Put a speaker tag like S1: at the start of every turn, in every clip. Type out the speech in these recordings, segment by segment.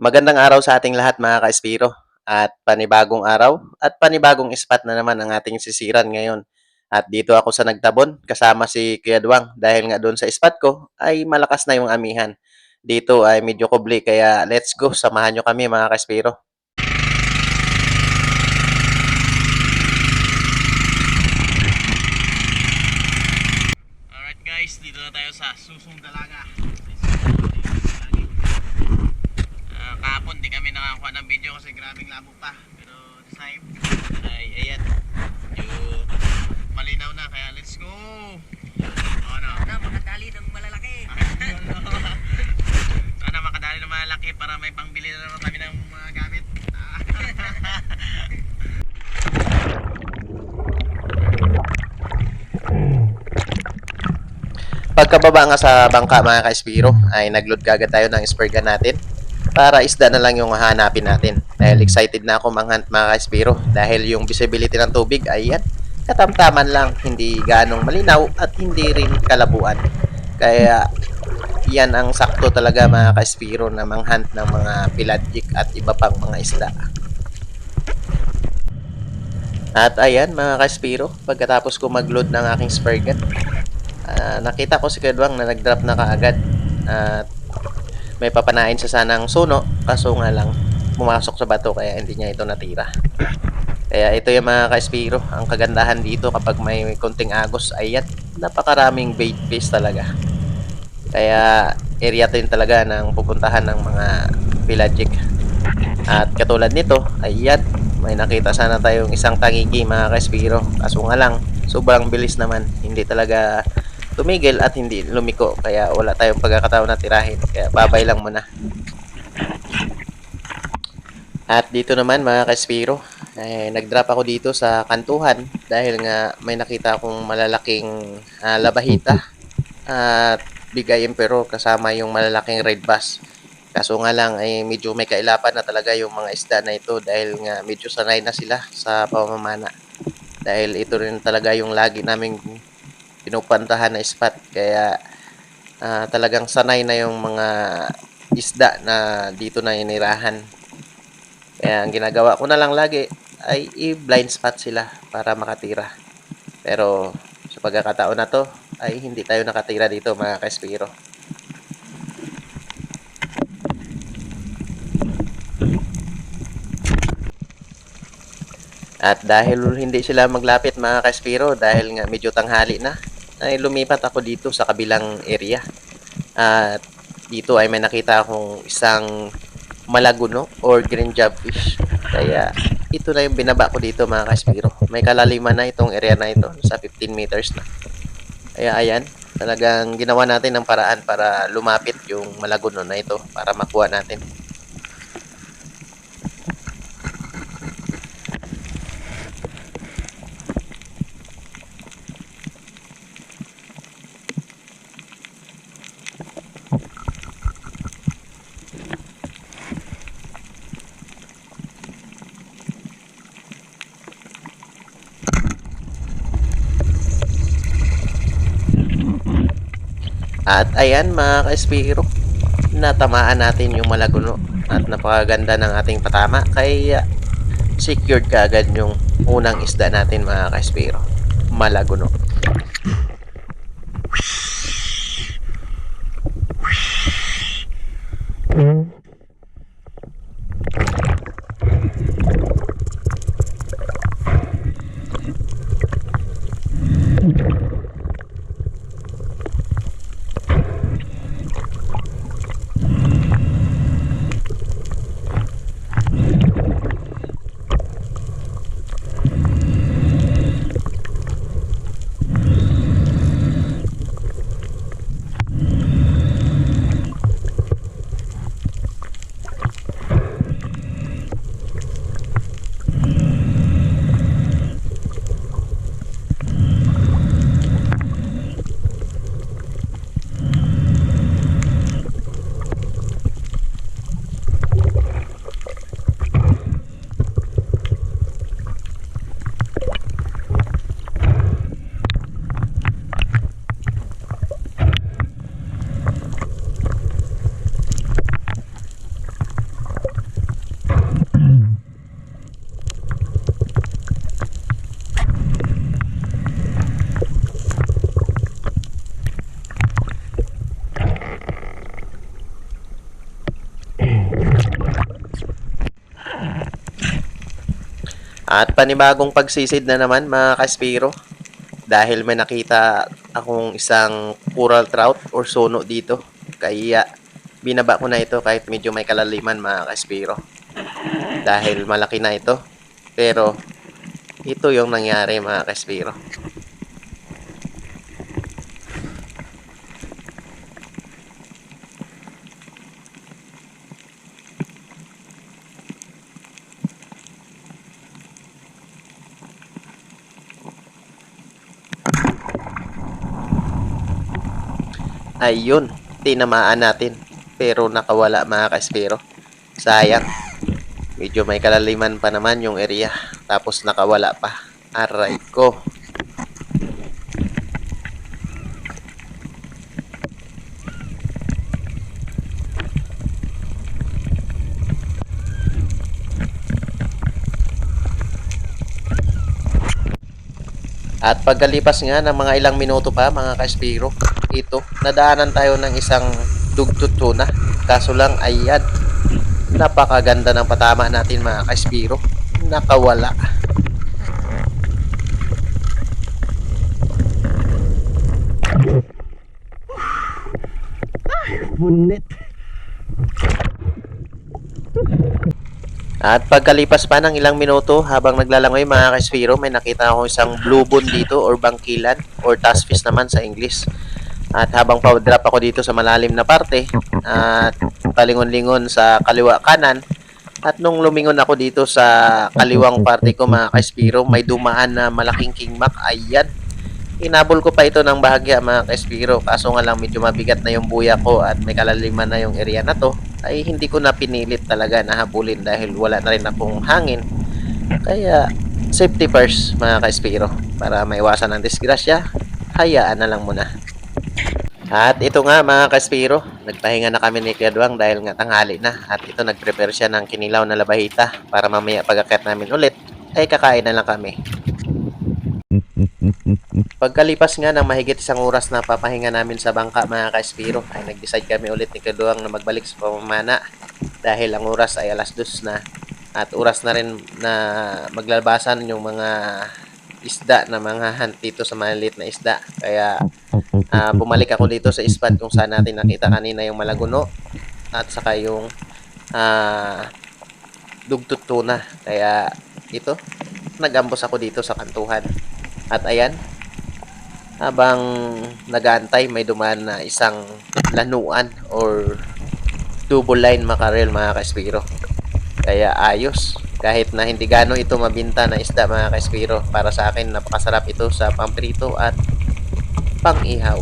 S1: Magandang araw sa ating lahat mga ka-Espiro at panibagong araw at panibagong spot na naman ang ating sisiran ngayon. At dito ako sa Nagtabon kasama si Kuya Duwang dahil nga doon sa spot ko ay malakas na yung amihan. Dito ay medyo kubli kaya let's go, samahan nyo kami mga ka-Espiro. Alright guys, dito na tayo sa Susong Dalaga. Kahapon di kami nakakuha ng video kasi grabing labo pa. Pero this time ay ayan, yung malinaw na kaya let's go. Ano?
S2: Sana makadali ng malalaki.
S1: Sana makadali ng malalaki para may pangbili na naman kami ng mga gamit. Pagkababa nga sa bangka mga ka-Espiro ay nagload kagad tayo ng spare gun natin para isda na lang yung hahanapin natin. Dahil excited na ako manghunt mga ka-Espiro dahil yung visibility ng tubig ay yan, katamtaman lang, hindi ganong malinaw at hindi rin kalabuan. Kaya yan ang sakto talaga mga ka-Espiro na manghunt ng mga pelagic at iba pang mga isda. At ayan mga ka-Espiro, pagkatapos ko mag-load ng aking spare gun, nakita ko si Kedwang na nag-drop na kaagad at may papanain sa sanang suno kaso nga lang pumasok sa bato kaya hindi niya ito natira. Kaya ito yung mga ka-Espiro, ang kagandahan dito kapag may konting agos ay yan, napakaraming bait fish talaga. Kaya area din talaga ng pupuntahan ng mga pelagic. At katulad nito ay yan, may nakita sana tayong isang tangigi mga ka-Espiro kaso nga lang sobrang bilis naman, hindi talaga tumigil at hindi lumiko kaya wala tayong pagkakataon na tirahin kaya babay lang muna. At dito naman mga ka-Espiro, nag-drop ako dito sa kantuhan dahil nga may nakita akong malalaking labahita at bigay pero kasama yung malalaking red bass. Kaso nga lang ay medyo may kailapan na talaga yung mga isda na ito dahil nga medyo sanay na sila sa pamamana. Dahil ito rin talaga yung lagi naming pinupuntahan na spot kaya talagang sanay na yung mga isda na dito na inirahan. Kaya ang ginagawa ko na lang lagi ay i-blind spot sila para makatira. Pero sa pagkakataon na to ay hindi tayo nakatira dito mga ka-Espiro. At dahil hindi sila maglapit mga ka-Espiro dahil nga medyo tanghali na, ay lumipat ako dito sa kabilang area. At dito ay may nakita akong isang malaguno or green jobfish. Kaya ito na yung binaba ko dito mga ka-Espiro. May kalaliman na itong area na ito, sa 15 meters na. Kaya ayan, talagang ginawa natin ng paraan para lumapit yung malaguno na ito para makuha natin. At ayan mga ka-Espiro, natamaan natin yung malaguno at napakaganda ng ating patama kaya secured kaagad yung unang isda natin mga ka-Espiro, malaguno. At panibagong pagsisid na naman mga kaspiro. Dahil may nakita akong isang coral trout or suno dito. Kaya binaba ko na ito kahit medyo may kalaliman mga kaspiro. Dahil malaki na ito. Pero ito yung nangyari mga kaspiro. Ayun, tinamaan natin. Pero nakawala mga kaspiro. Sayang. Medyo may kalaliman pa naman yung area. Tapos nakawala pa. Aray ko. At pagkalipas nga ng mga ilang minuto pa mga kaspiro, ito, nadaanan tayo ng isang dugtut tuna. Kaso lang, ayan, napakaganda ng patama natin mga kaspiro. Nakawala.
S3: Bunit.
S1: At pagkalipas pa ng ilang minuto, habang naglalangoy mga kaspiro, may nakita ako isang blue bone dito or bangkilan or tassfish naman sa English. At habang pa-drop ako dito sa malalim na parte at palingon-lingon sa kaliwa kanan, at nung lumingon ako dito sa kaliwang parte ko mga kaspiro, may dumaan na malaking kingmak. Ayan, inabol ko pa ito ng bahagya mga kaspiro. Kaso nga lang medyo mabigat na yung buya ko at may kalaliman na yung area na to, ay hindi ko na pinilit talaga na habulin dahil wala na rin akong hangin. Kaya safety first mga kaspiro, para maiwasan ang disgrasya, hayaan na lang muna. At ito nga mga kaspiro, nagpahinga na kami ni Kuya dahil nga tanghali na. At ito nagprepare siya ng kinilaw na labahita para mamaya pag-akyat namin ulit ay kakain na lang kami. Pagkalipas nga ng mahigit isang oras na papahinga namin sa bangka mga kaspiro, ay nag-decide kami ulit ni Kuya na magbalik sa pamamana dahil ang oras ay 2:00 na. At oras na rin na maglabasan yung mga isda na mga hunt dito sa maliit na isda. Kaya bumalik ako dito sa spot kung saan natin nakita kanina yung malaguno at saka yung dugtut tuna. Kaya ito, nag-ambos ako dito sa kantuhan. At ayan, habang nag-aantay, may dumaan na isang lanuan or double line mackerel mga kaspiro. Kaya ayos. Kahit na hindi gano ito mabinta na isda mga kaspiro, para sa akin napakasarap ito sa pamprito at pang-ihaw.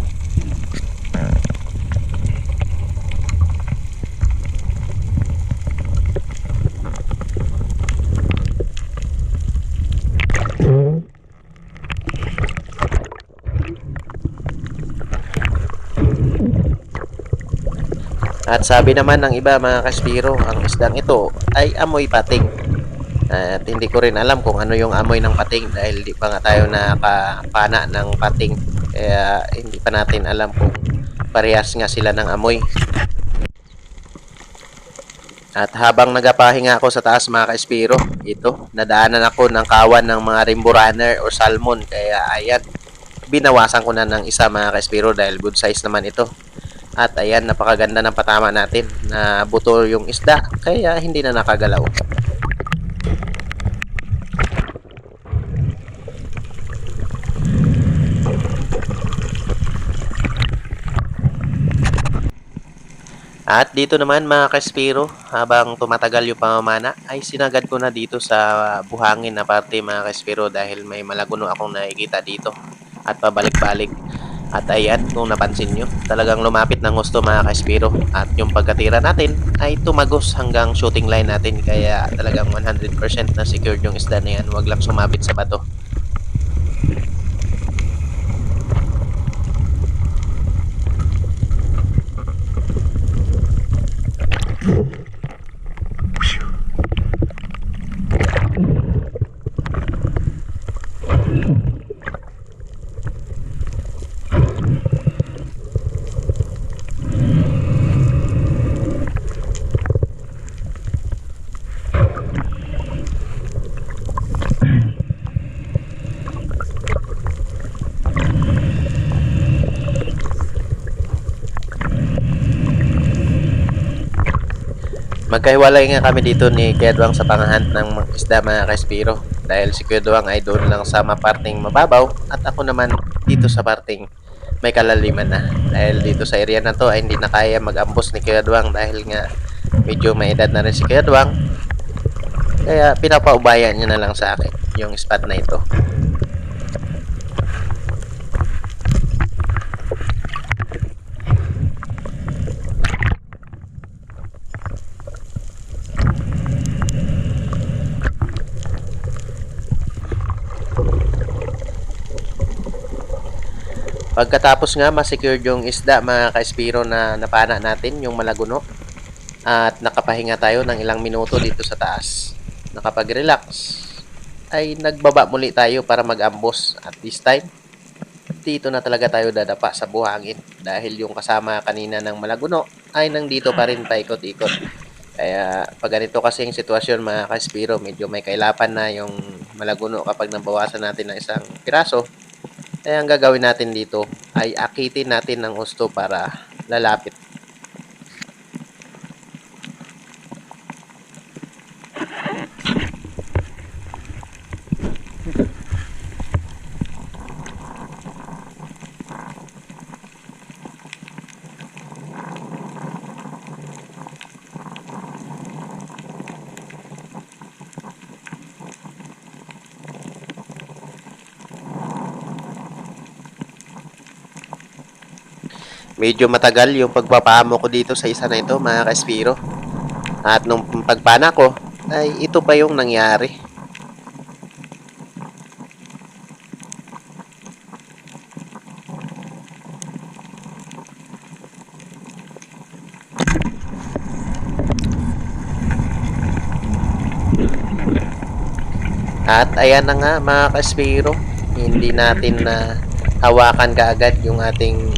S1: At sabi naman ng iba mga kaspiro, ang isdang ito ay amoy pating. At hindi ko rin alam kung ano yung amoy ng pating dahil di pa nga tayo nakapana ng pating. Kaya hindi pa natin alam kung parehas nga sila ng amoy. At habang nagapahinga ako sa taas mga kaspiro, ito, nadaanan ako ng kawan ng mga rainbow runner o salmon. Kaya ayan, binawasan ko na ng isa mga kaspiro dahil good size naman ito. At ayan, napakaganda ng patama natin na buto yung isda, kaya hindi na nakagalaw. At dito naman mga kaspiro, habang tumatagal yung pamamana, ay sinagad ko na dito sa buhangin na parte mga kaspiro dahil may malaguno akong nakikita dito at pabalik-balik. At ayan, kung napansin nyo, talagang lumapit ng gusto mga kaspiro. At yung pagkatira natin ay tumagos hanggang shooting line natin. Kaya talagang 100% na secured yung isda na yan. Huwag lang sumabit sa bato. Magkahiwalay nga kami dito ni Kuya Duwang sa panghahunt ng isda mga ka-Espiro. Dahil si Kuya Duwang ay doon lang sa maparting mababaw at ako naman dito sa parting may kalaliman na. Dahil dito sa area na to ay hindi na kaya mag-ambos ni Kuya Duwang dahil nga medyo may edad na rin si Kuya Duwang. Kaya pinapaubayan niya na lang sa akin yung spot na ito. Pagkatapos nga ma-secure yung isda mga ka-Espiro na napana natin, yung malaguno, at nakapahinga tayo ng ilang minuto dito sa taas, nakapag-relax, ay nagbaba muli tayo para mag-ambos. At this time, dito na talaga tayo dadapa sa buhangin dahil yung kasama kanina ng malaguno ay nandito pa rin paikot-ikot. Kaya pag ganito kasing sitwasyon mga ka-Espiro, medyo may kailapan na yung malaguno kapag nabawasan natin ng isang piraso. Kaya ang gagawin natin dito ay akitin natin ng husto para lalapit. Medyo matagal yung pagpapamo ko dito sa isa na ito mga ka-Espiro. At nung pagpana ko, ay ito pa yung nangyari. At ayan na nga mga ka-Espiro, hindi natin na hawakan kaagad yung ating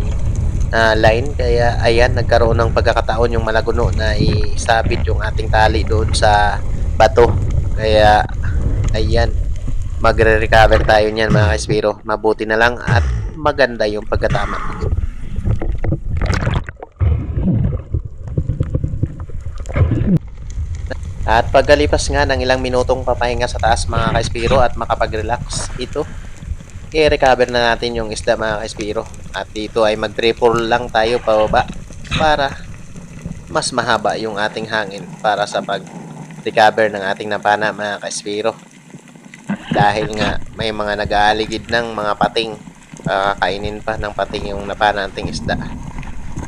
S1: line. Kaya ayan, nagkaroon ng pagkakataon yung malaguno na isabit yung ating tali doon sa bato. Kaya ayan, magre-recover tayo niyan mga ka-Espiro. Mabuti na lang at maganda yung pagkatama. At pagkalipas nga ng ilang minutong papahinga sa taas mga ka-Espiro at makapag-relax, ito, i-recover na natin yung isda mga ka-Espiro. At dito ay mag-triple lang tayo pababa para mas mahaba yung ating hangin para sa pag-recover ng ating napana mga ka-Espiro. Dahil nga may mga nag-aaligid ng mga pating, kainin pa ng pating yung napana nating isda.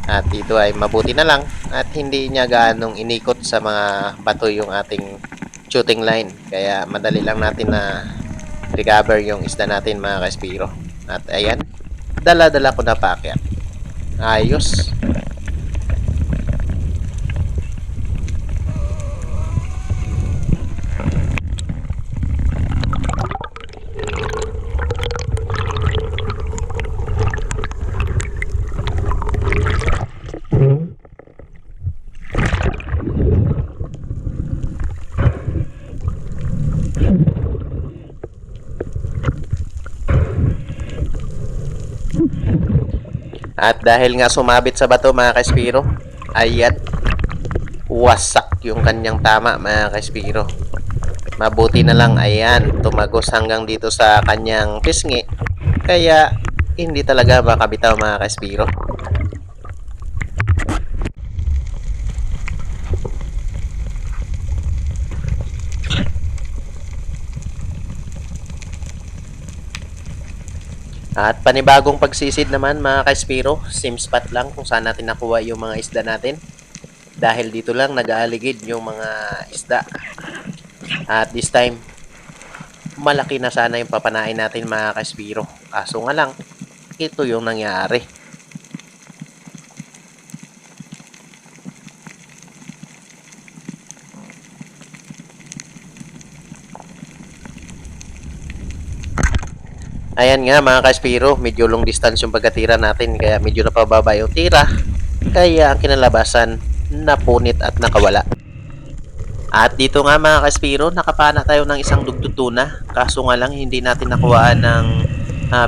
S1: At dito ay mabuti na lang at hindi niya gaanong inikot sa mga bato yung ating shooting line. Kaya madali lang natin na recover yung isda natin mga ka-Espiro. At ayan, dala-dala ko na paakyat. Ayos. At dahil nga sumabit sa bato mga ka-Espiro, ayan, wasak yung kanyang tama mga ka-Espiro. Mabuti na lang ayan, tumagos hanggang dito sa kanyang pisngi. Kaya hindi talaga makabitaw mga ka-Espiro. At panibagong pagsisid naman mga ka-Espiro, same spot lang kung saan natin nakuha yung mga isda natin. Dahil dito lang nag-aaligid yung mga isda. At this time, malaki na sana yung papanain natin mga ka-Espiro. Kaso nga lang, ito yung nangyari. Ayan nga mga ka-Espiro, medyo long distance yung pagkatira natin kaya medyo napababa yung tira. Kaya ang kinalabasan, napunit at nakawala. At dito nga mga ka-Espiro, nakapana tayo ng isang dugtutuna. Kaso nga lang hindi natin nakuhaan ng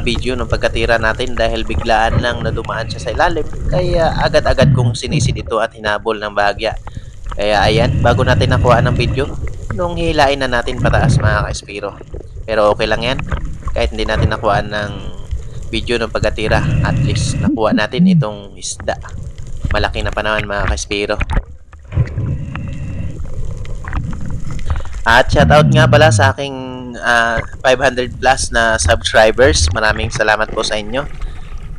S1: video ng pagkatira natin dahil biglaan lang na dumaan siya sa ilalim. Kaya agad-agad kong sinisid ito at hinabol ng bahagya. Kaya ayan, bago natin nakuha ng video, nung hilain na natin pataas mga ka-Espiro. Pero okay lang yan. Kahit hindi natin nakuha ng video ng pagkatira, at least nakuha natin itong isda. Malaki na pa naman mga ka-Espiro. At shoutout nga pala sa aking 500 plus na subscribers. Maraming salamat po sa inyo.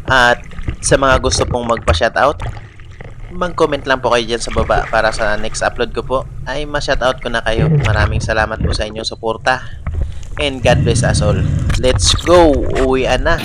S1: At sa mga gusto pong magpa-shoutout, mag-comment lang po kayo dyan sa baba para sa next upload ko po ay ma-shoutout ko na kayo. Maraming salamat po sa inyong suporta. And God bless us all. Let's go! Uwian na!